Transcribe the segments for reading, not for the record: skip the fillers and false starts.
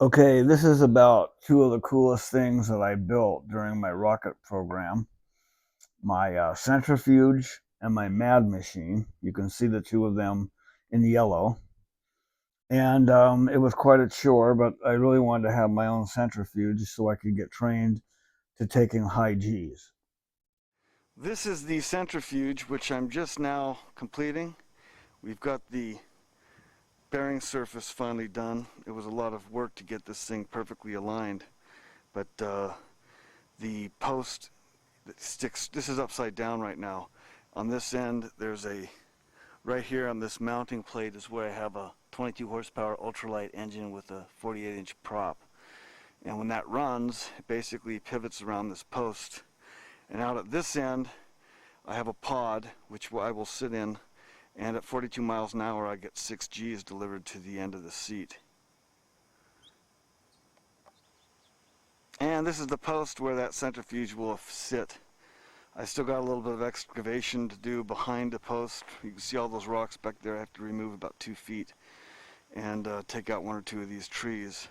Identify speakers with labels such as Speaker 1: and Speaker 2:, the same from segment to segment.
Speaker 1: Okay, this is about two of the coolest things that I built during my rocket program. My centrifuge and my M.A.D machine. You can see the two of them in yellow. And it was quite a chore, but I really wanted to have my own centrifuge so I could get trained to taking high G's. This is the centrifuge, which I'm just now completing. We've got the bearing surface finally done. It was a lot of work to get this thing perfectly aligned, but the post that sticks, this is upside down right now. On this end, there's right here on this mounting plate is where I have a 22 horsepower ultralight engine with a 48-inch prop. And when that runs, it basically pivots around this post. And out at this end, I have a pod, which I will sit in, and at 42 miles an hour, I get 6 G's delivered to the end of the seat. And this is the post where that centrifuge will sit. I still got a little bit of excavation to do behind the post. You can see all those rocks back there. I have to remove about 2 feet and take out 1 or 2 of these trees.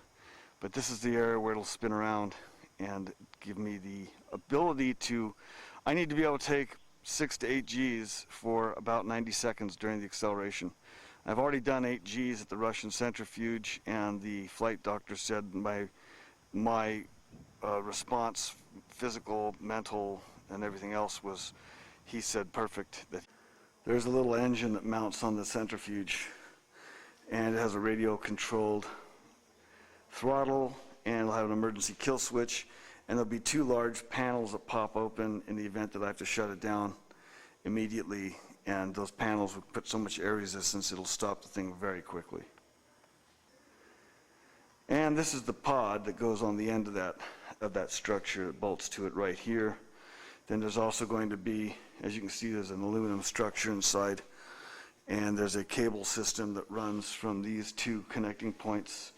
Speaker 1: But this is the area where it'll spin around and give me the ability to, I need to be able to take 6 to 8 G's for about 90 seconds during the acceleration. I've already done 8 G's at the Russian centrifuge, and the flight doctor said my response, physical, mental, and everything else was, he said, perfect. There's a little engine that mounts on the centrifuge, and it has a radio controlled throttle, and it'll have an emergency kill switch, and there'll be 2 large panels that pop open in the event that I have to shut it down immediately, and those panels will put so much air resistance it'll stop the thing very quickly. And this is the pod that goes on the end of that structure. It bolts to it right here. Then there's also going to be, as you can see, there's an aluminum structure inside, and there's a cable system that runs from these 2 connecting points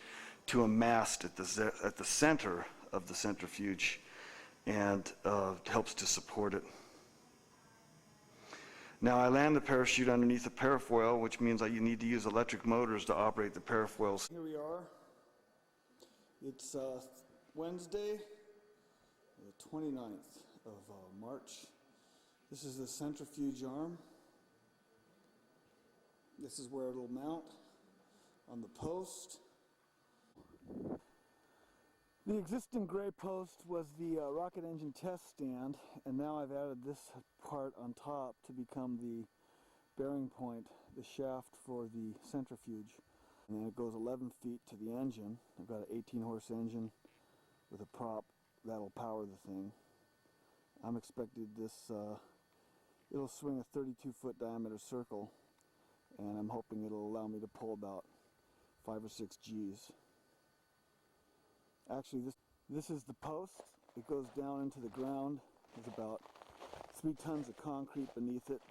Speaker 1: to a mast at the center of the centrifuge, and helps to support it. Now I land the parachute underneath a parafoil, which means that you need to use electric motors to operate the parafoils. Here we are. It's Wednesday, the 29th of March. This is the centrifuge arm. This is where it'll mount on the post. The existing gray post was the rocket engine test stand, and now I've added this part on top to become the bearing point, the shaft for the centrifuge. And then it goes 11 feet to the engine. I've got an 18-horse engine with a prop that'll power the thing. I'm expected it'll swing a 32-foot diameter circle, and I'm hoping it'll allow me to pull about 5 or 6 G's. Actually, this is the post. It goes down into the ground. There's about 3 tons of concrete beneath it,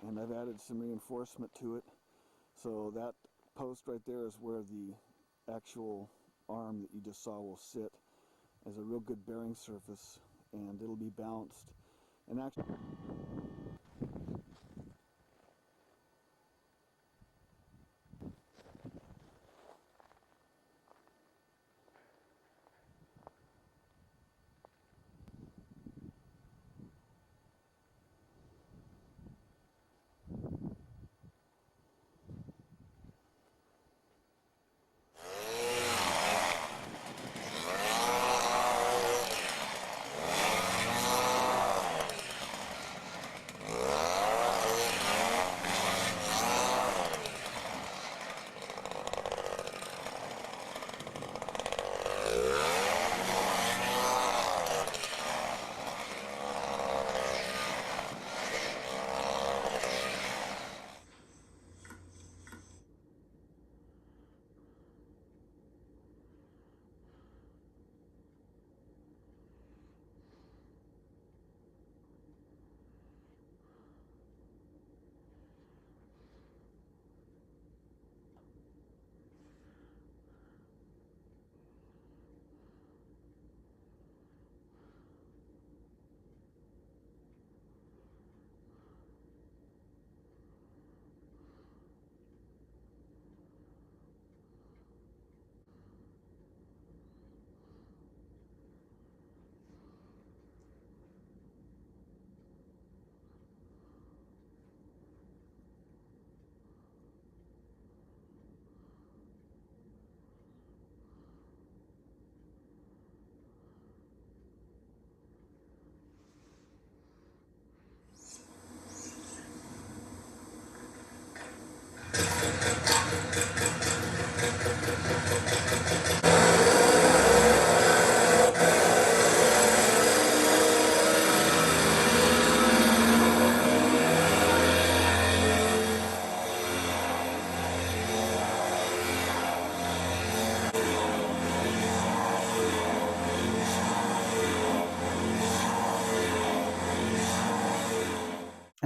Speaker 1: and I've added some reinforcement to it. So that post right there is where the actual arm that you just saw will sit, as a real good bearing surface, and it'll be balanced. And actually,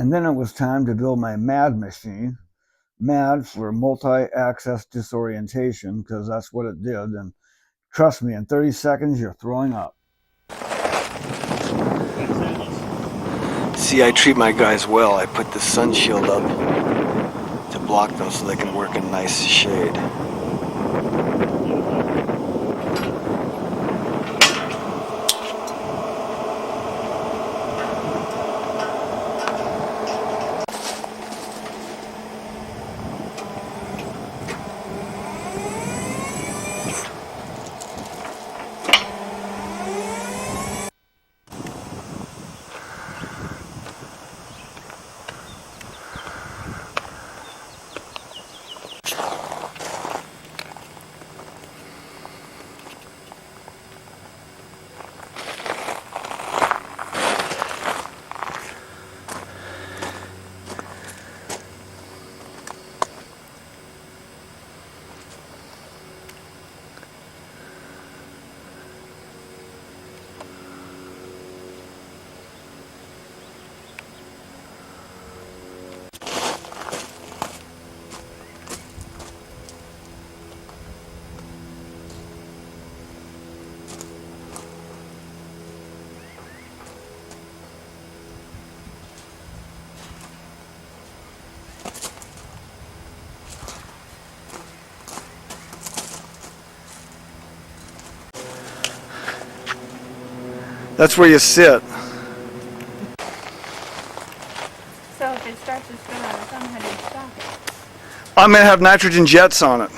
Speaker 1: And then it was time to build my M.A.D machine. M.A.D for multi-axis disorientation, because that's what it did. And trust me, in 30 seconds, you're throwing up.
Speaker 2: See, I treat my guys well. I put the sun shield up to block them so they can work in nice shade. That's where you sit.
Speaker 3: So if it starts to spin on its own, how do you stop it?
Speaker 2: I'm going to have nitrogen jets on it.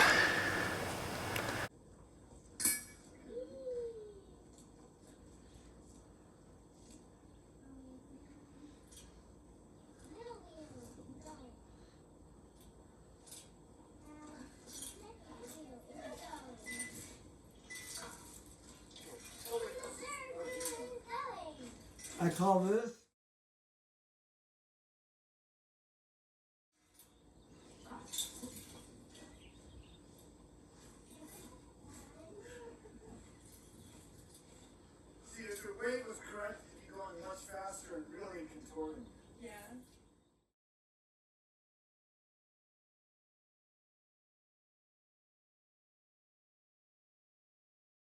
Speaker 1: I call this